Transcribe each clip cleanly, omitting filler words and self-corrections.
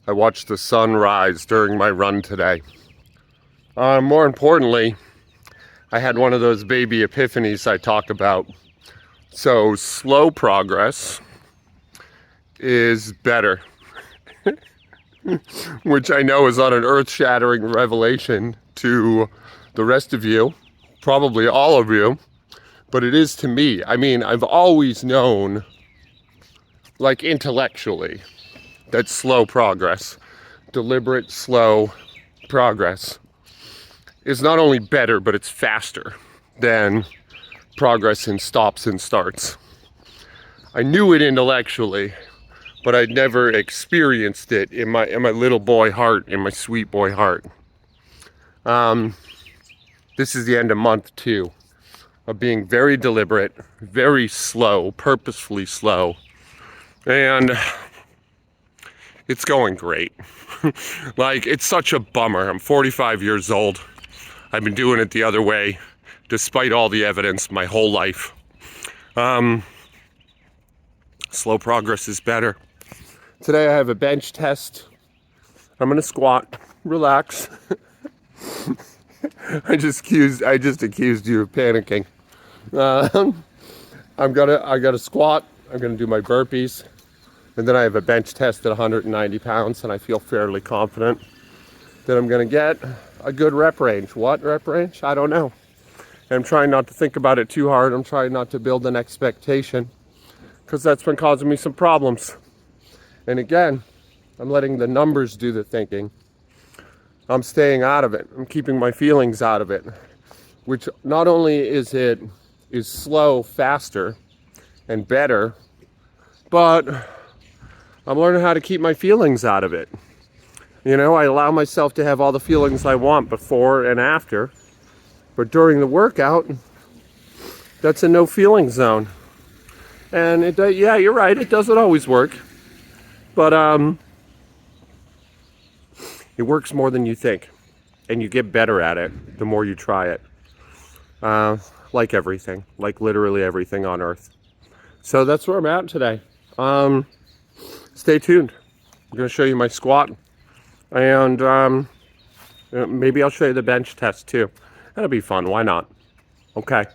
I watched the sun rise during my run today. More importantly, I had one of those baby epiphanies I talk about. So slow progress is better, which I know is not an earth-shattering revelation to the rest of you, probably all of you, but it is to me. I mean, I've always known, like intellectually, that slow progress, deliberate, slow progress is not only better, but it's faster than progress in stops and starts. I knew it intellectually, but I'd never experienced it in my little boy heart, in my sweet boy heart. This is the end of month 2 of being very deliberate, very slow, purposefully slow, and it's going great. Like, it's such a bummer. I'm 45 years old. I've been doing it the other way, despite all the evidence, my whole life. Slow progress is better. Today I have a bench test. I'm gonna squat, relax. I just accused you of panicking. I gotta squat. I'm gonna do my burpees, and then I have a bench test at 190 pounds, and I feel fairly confident that I'm gonna get a good rep range. What rep range? I don't know. I'm trying not to think about it too hard. I'm trying not to build an expectation, because that's been causing me some problems. And again, I'm letting the numbers do the thinking. I'm staying out of it. I'm keeping my feelings out of it, which not only is slow, faster, and better, but I'm learning how to keep my feelings out of it. You know, I allow myself to have all the feelings I want before and after, but during the workout, that's a no feeling zone. And yeah, you're right, it doesn't always work, but it works more than you think, and you get better at it the more you try it. Like everything, like literally everything on earth. So that's where I'm at today. Stay tuned. I'm going to show you my squat, and maybe I'll show you the bench test too. That'll be fun. Why not? Okay.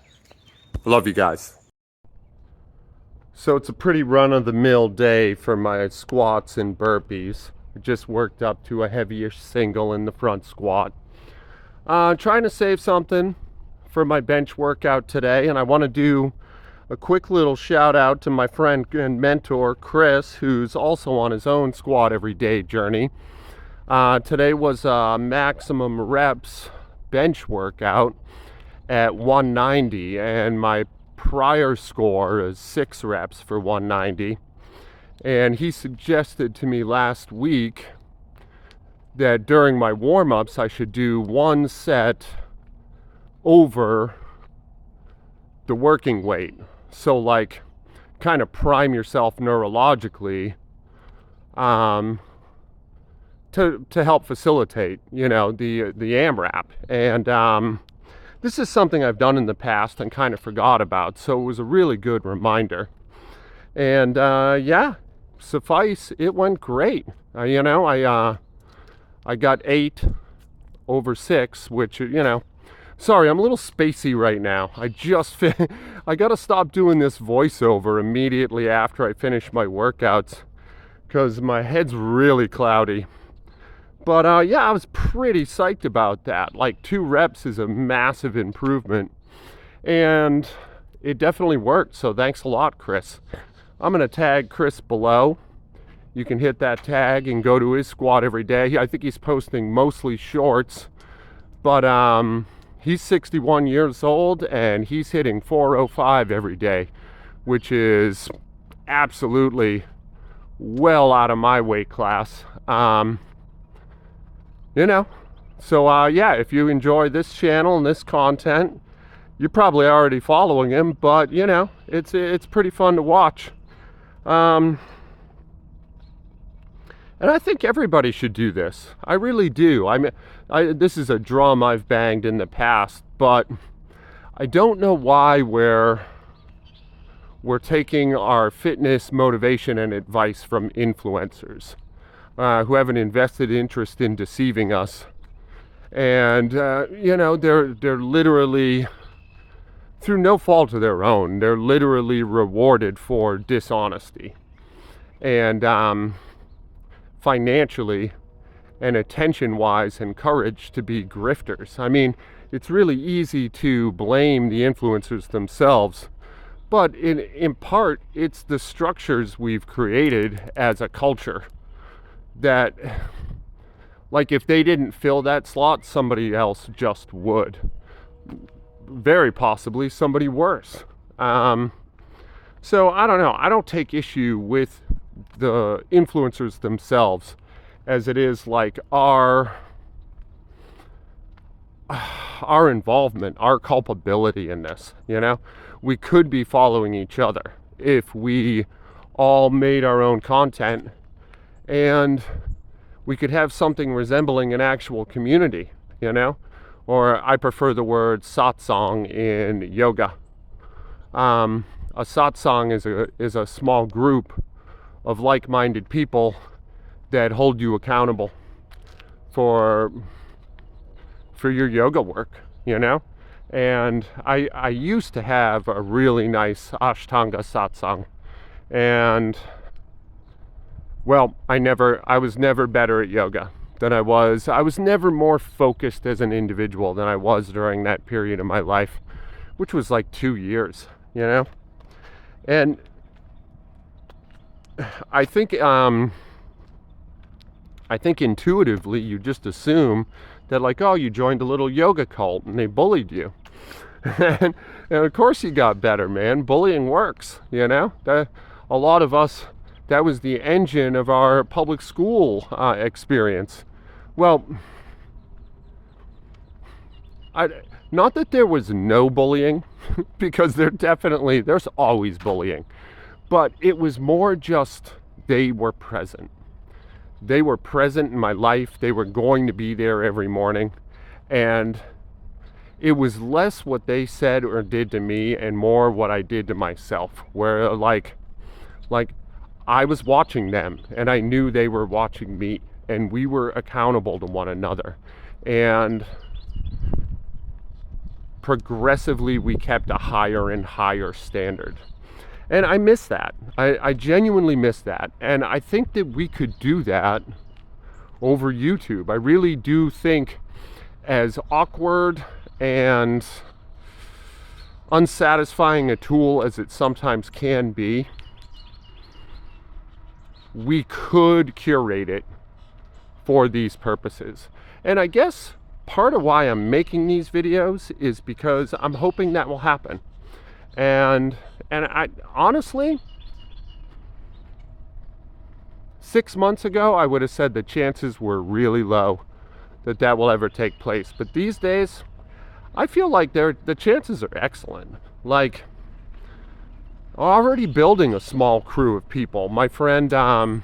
Love you guys. So it's a pretty run-of-the-mill day for my squats and burpees. I just worked up to a heavyish single in the front squat. Trying to save something for my bench workout today, and I want to do a quick little shout out to my friend and mentor Chris, who's also on his own squat every day journey. Today was a maximum reps bench workout at 190, and my prior score is 6 reps for 190. And he suggested to me last week that during my warm-ups I should do one set over the working weight. So like kind of prime yourself neurologically to help facilitate, you know, the AMRAP. And this is something I've done in the past and kind of forgot about, so it was a really good reminder. And yeah, suffice, it went great. You know, I got 8 over 6, which, you know, sorry, I'm a little spacey right now. I gotta stop doing this voiceover immediately after I finish my workouts, because my head's really cloudy. But yeah, I was pretty psyched about that. Like 2 reps is a massive improvement, and it definitely worked. So thanks a lot, Chris. I'm gonna tag Chris below. You can hit that tag and go to his squat every day. I think he's posting mostly shorts, but he's 61 years old and he's hitting 405 every day, which is absolutely well out of my weight class. You know, so yeah, if you enjoy this channel and this content, you're probably already following him, but you know, it's pretty fun to watch. And I think everybody should do this. I really do. I mean, this is a drum I've banged in the past, but I don't know why we're taking our fitness motivation and advice from influencers. who have an invested interest in deceiving us. And, they're literally, through no fault of their own, they're literally rewarded for dishonesty. And financially and attention-wise encouraged to be grifters. I mean, it's really easy to blame the influencers themselves, but in part, it's the structures we've created as a culture that, like, if they didn't fill that slot, somebody else just would. Very possibly somebody worse. So I don't know. I don't take issue with the influencers themselves as it is like our involvement, our culpability in this. We could be following each other if we all made our own content, and we could have something resembling an actual community, or I prefer the word satsang in yoga. A satsang is a small group of like-minded people that hold you accountable for your yoga work, And I used to have a really nice Ashtanga satsang, and well, I was never better at yoga than I was never more focused as an individual than I was during that period of my life, which was like 2 years, And I think intuitively you just assume that, like, oh, you joined a little yoga cult and they bullied you. and of course you got better, man. Bullying works, A lot of us, that was the engine of our public school experience. Well, not that there was no bullying, because there's always bullying. But it was more just they were present. They were present in my life. They were going to be there every morning. And it was less what they said or did to me and more what I did to myself. Where like I was watching them and I knew they were watching me, and we were accountable to one another. And progressively we kept a higher and higher standard. And I miss that. I genuinely miss that. And I think that we could do that over YouTube. I really do think, as awkward and unsatisfying a tool as it sometimes can be, we could curate it for these purposes. And I guess part of why I'm making these videos is because I'm hoping that will happen. And I honestly, 6 months ago, I would have said the chances were really low that will ever take place. But these days, I feel like the chances are excellent. Like, already building a small crew of people. My friend, I'm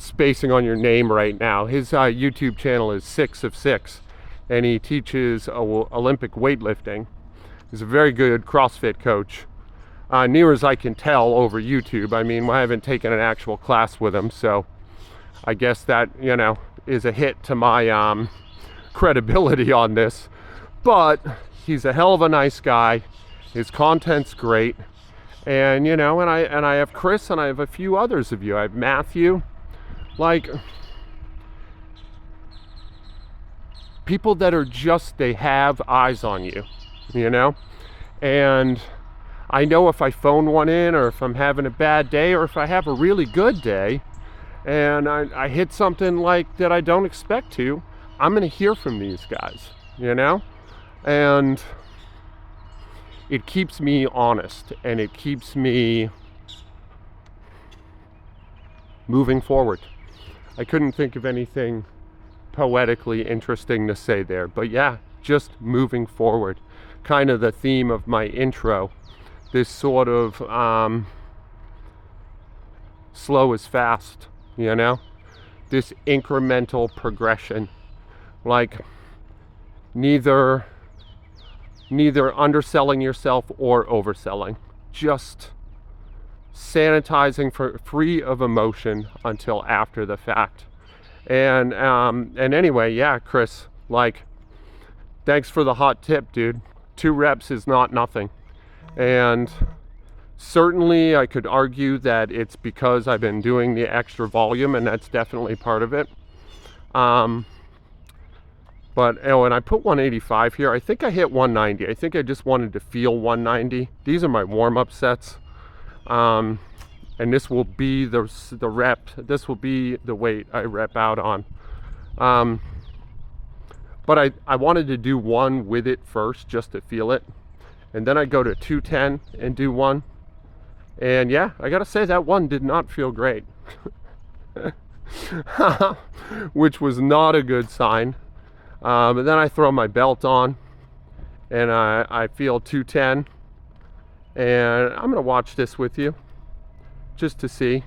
spacing on your name right now. His YouTube channel is 6 of 6, and he teaches Olympic weightlifting. He's a very good CrossFit coach, near as I can tell over YouTube. I mean, I haven't taken an actual class with him, so I guess that, is a hit to my credibility on this. But he's a hell of a nice guy. His content's great. And, and I have Chris, and I have a few others of you. I have Matthew. Like, people that are just, they have eyes on you. And I know if I phone one in, or if I'm having a bad day, or if I have a really good day and I hit something like that I don't expect to, I'm going to hear from these guys, and it keeps me honest, and it keeps me moving forward. I couldn't think of anything poetically interesting to say there, but yeah, just moving forward. Kind of the theme of my intro, this sort of slow is fast, this incremental progression, like neither underselling yourself or overselling, just sanitizing free of emotion until after the fact. And anyway, yeah, Chris, like, thanks for the hot tip, dude. 2 reps is not nothing. And certainly I could argue that it's because I've been doing the extra volume, and that's definitely part of it. But and I put 185 here. I think I hit 190. I think I just wanted to feel 190. These are my warm-up sets. And this will be the rep. This will be the weight I rep out on. But I wanted to do one with it first just to feel it. And then I go to 210 and do one. And yeah, I gotta say that one did not feel great. Which was not a good sign. But then I throw my belt on and I feel 210. And I'm gonna watch this with you just to see.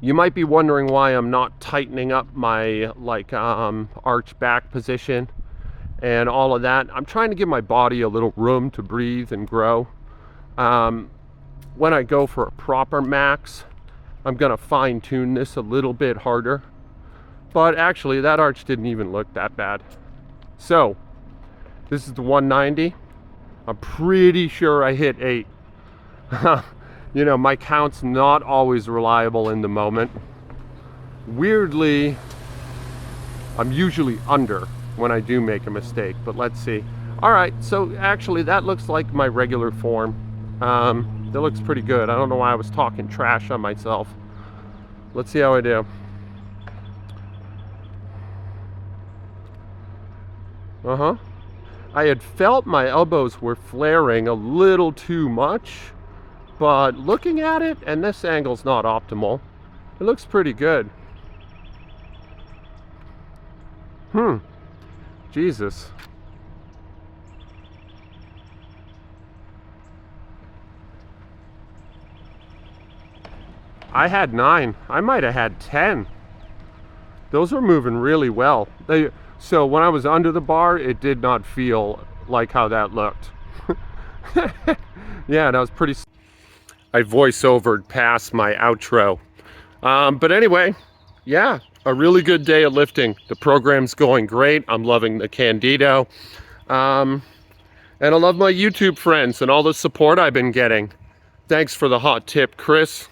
You might be wondering why I'm not tightening up my arch back position and all of that. I'm trying to give my body a little room to breathe and grow. When I go for a proper max, I'm gonna fine tune this a little bit harder. But actually that arch didn't even look that bad. So this is the 190. I'm pretty sure I hit 8. You know, my count's not always reliable in the moment. Weirdly, I'm usually under when I do make a mistake, but let's see. All right, so actually that looks like my regular form. That looks pretty good. I don't know why I was talking trash on myself. Let's see how I do. I had felt my elbows were flaring a little too much, but looking at it, and this angle's not optimal, it looks pretty good. Jesus. I had 9. I might have had 10. Those were moving really well. So when I was under the bar, it did not feel like how that looked. Yeah, that was pretty... I voice-overed past my outro. But anyway, yeah, a really good day of lifting. The program's going great. I'm loving the Candido. And I love my YouTube friends and all the support I've been getting. Thanks for the hot tip, Chris.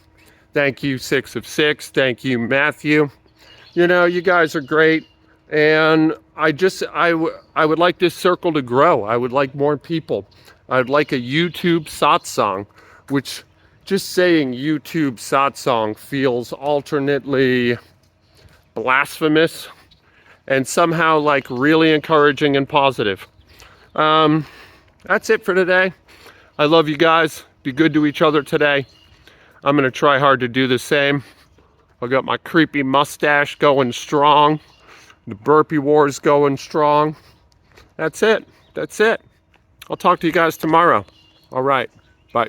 Thank you, 6 of 6. Thank you, Matthew. You know, you guys are great. And I would like this circle to grow. I would like more people. I'd like a YouTube satsang, which just saying YouTube satsang feels alternately blasphemous and somehow like really encouraging and positive. That's it for today. I love you guys. Be good to each other today. I'm gonna try hard to do the same. I got my creepy mustache going strong. The burpee war's going strong. That's it. That's it. I'll talk to you guys tomorrow. All right. Bye.